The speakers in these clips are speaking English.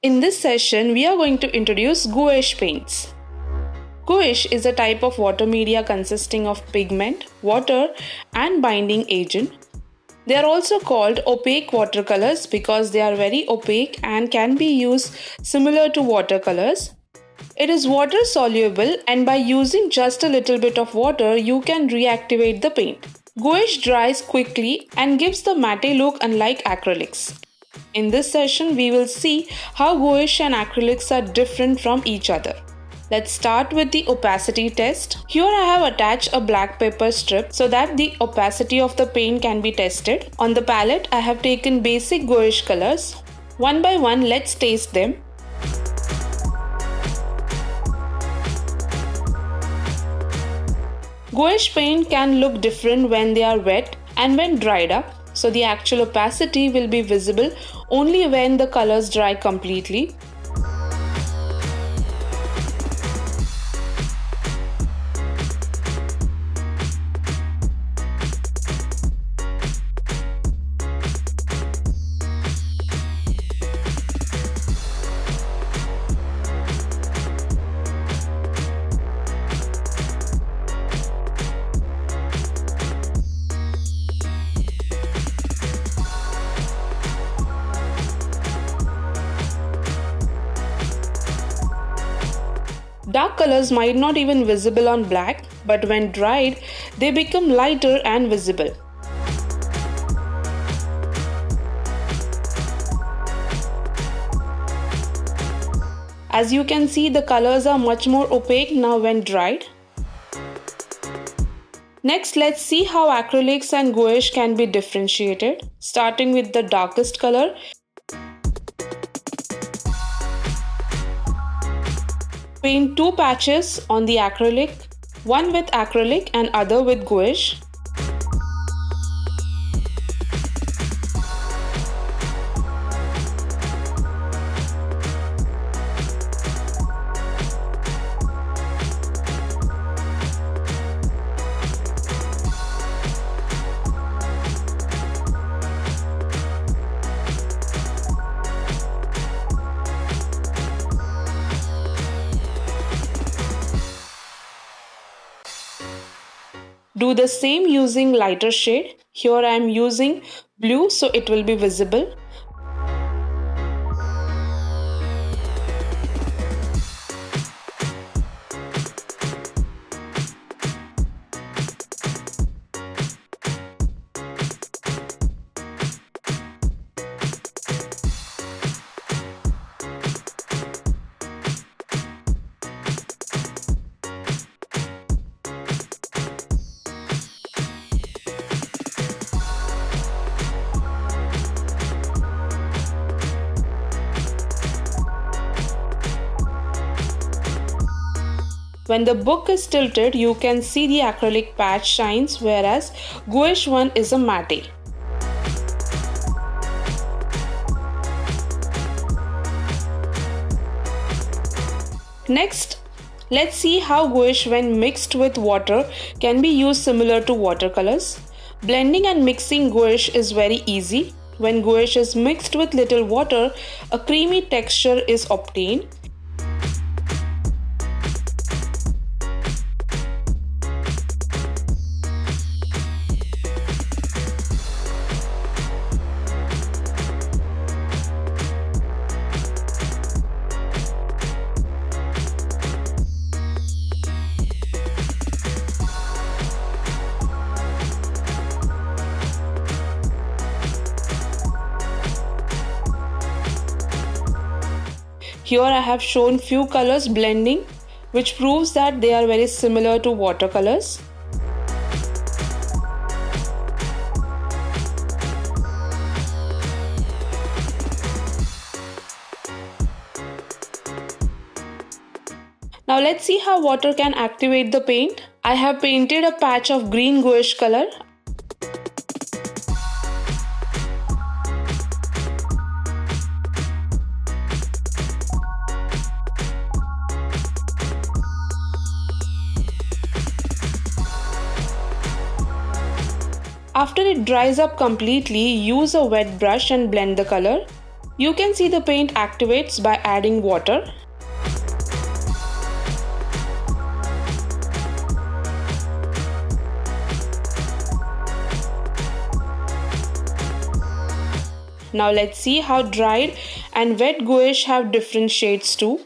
In this session, we are going to introduce gouache paints. Gouache is a type of water media consisting of pigment, water, and binding agent. They are also called opaque watercolors because they are very opaque and can be used similar to watercolors. It is water soluble, and by using just a little bit of water, you can reactivate the paint. Gouache dries quickly and gives the matte look unlike acrylics. In this session, we will see how gouache and acrylics are different from each other. Let's start with the opacity test. Here I have attached a black paper strip so that the opacity of the paint can be tested. On the palette, I have taken basic gouache colors. One by one, let's taste them. Gouache paint can look different when they are wet and when dried up, so the actual opacity will be visible only when the colors dry completely. Dark colors might not even visible on black, but when dried, they become lighter and visible. As you can see, the colors are much more opaque now when dried. Next, let's see how acrylics and gouache can be differentiated, starting with the darkest color. Paint two patches on the acrylic, one with acrylic and other with gouache. Do the same using lighter shade. Here I am using blue so it will be visible. When the book is tilted, you can see the acrylic patch shines, whereas gouache one is a matte. Next, let's see how gouache when mixed with water can be used similar to watercolors. Blending and mixing gouache is very easy. When gouache is mixed with little water, a creamy texture is obtained. Here I have shown few colors blending, which proves that they are very similar to watercolors. Now let's see how water can activate the paint. I have painted a patch of green gouache color. After it dries up completely, use a wet brush and blend the color. You can see the paint activates by adding water. Now let's see how dried and wet gouache have different shades too.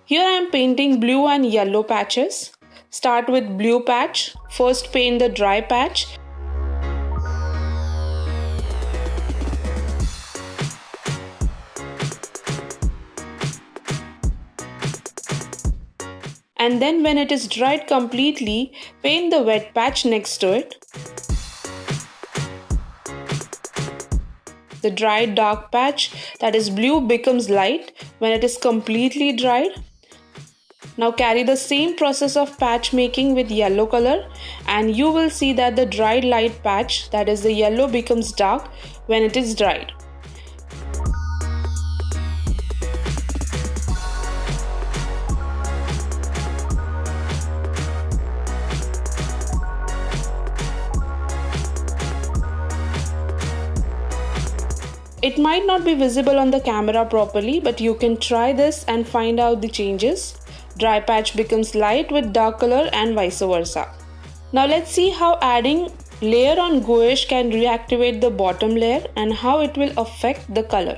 Here I am painting blue and yellow patches. Start with blue patch. First paint the dry patch. And then when it is dried completely, paint the wet patch next to it. The dried dark patch, that is blue, becomes light when it is completely dried. Now carry the same process of patch making with yellow color and you will see that the dried light patch, that is the yellow, becomes dark when it is dried. It might not be visible on the camera properly, but you can try this and find out the changes. Dry patch becomes light with dark color and vice versa. Now let's see how adding layer on gouache can reactivate the bottom layer and how it will affect the color.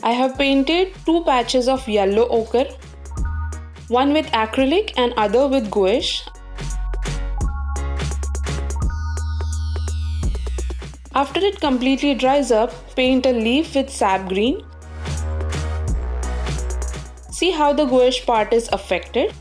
I have painted two patches of yellow ochre, one with acrylic and other with gouache. After it completely dries up, paint a leaf with sap green. See how the gouache part is affected.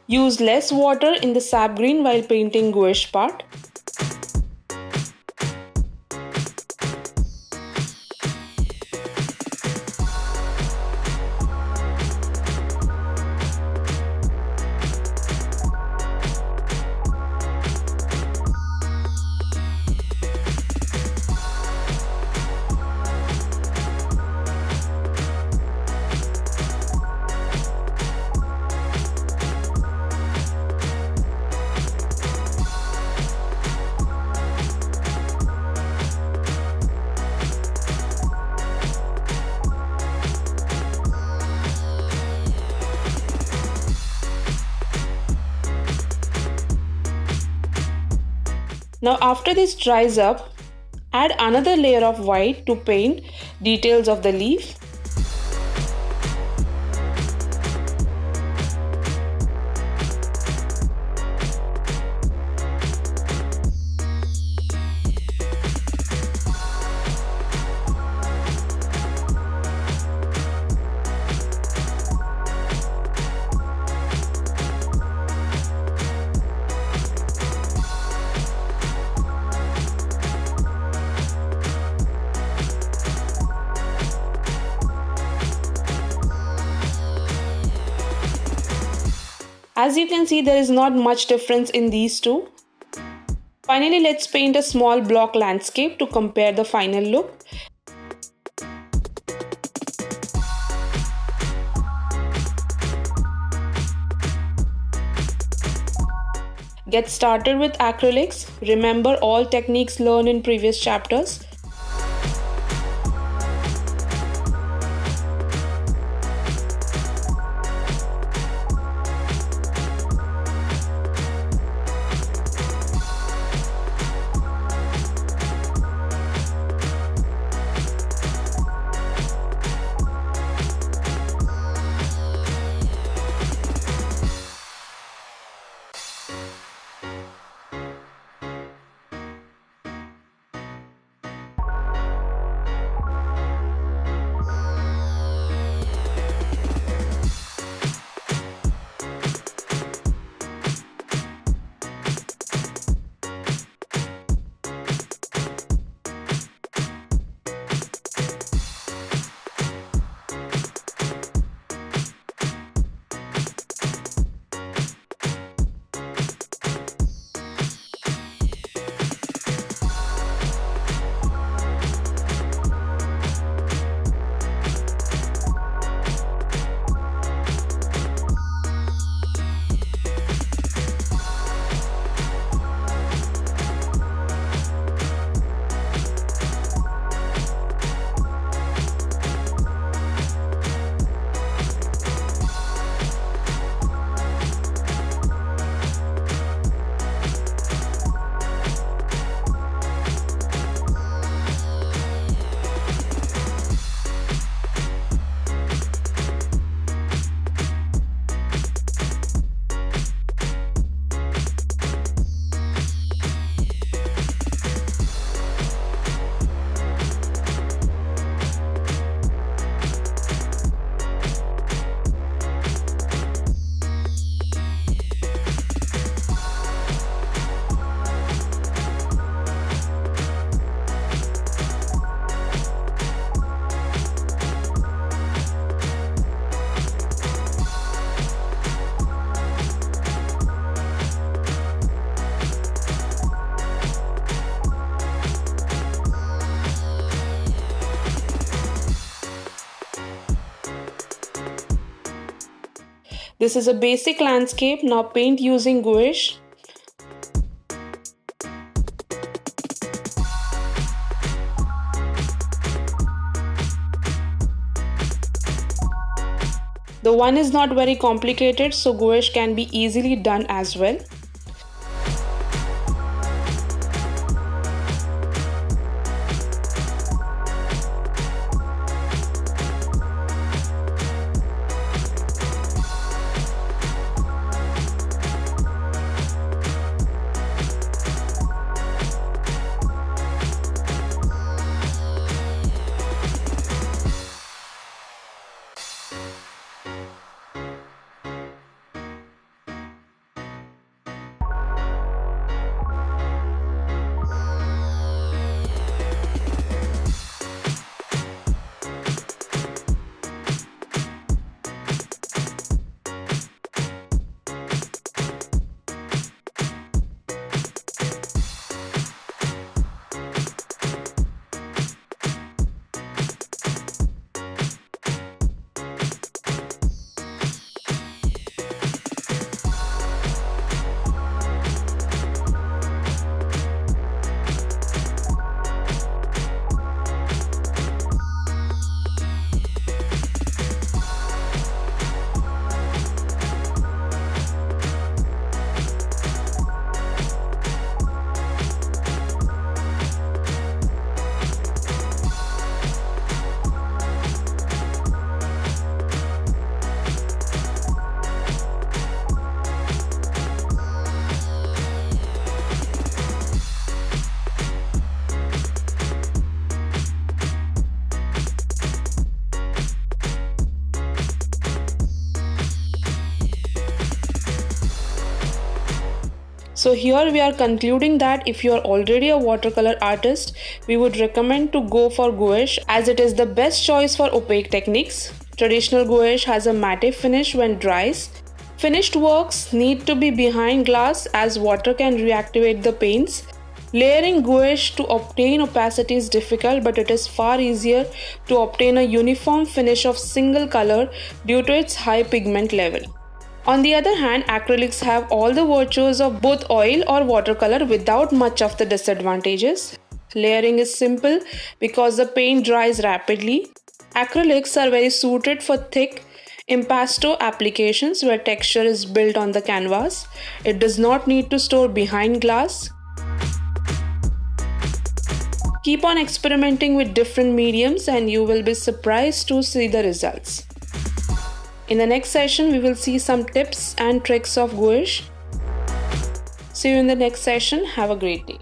Use less water in the sap green while painting gouache part. Now after this dries up, add another layer of white to paint details of the leaf. As you can see, there is not much difference in these two. Finally, let's paint a small block landscape to compare the final look. Get started with acrylics. Remember all techniques learned in previous chapters. This is a basic landscape. Now paint using gouache. The one is not very complicated, so gouache can be easily done as well. So here we are concluding that if you are already a watercolor artist, we would recommend to go for gouache as it is the best choice for opaque techniques. Traditional gouache has a matte finish when dries. Finished works need to be behind glass as water can reactivate the paints. Layering gouache to obtain opacity is difficult, but it is far easier to obtain a uniform finish of single color due to its high pigment level. On the other hand, acrylics have all the virtues of both oil or watercolor without much of the disadvantages. Layering is simple because the paint dries rapidly. Acrylics are very suited for thick, impasto applications where texture is built on the canvas. It does not need to store behind glass. Keep on experimenting with different mediums and you will be surprised to see the results. In the next session, we will see some tips and tricks of gouache. See you in the next session. Have a great day.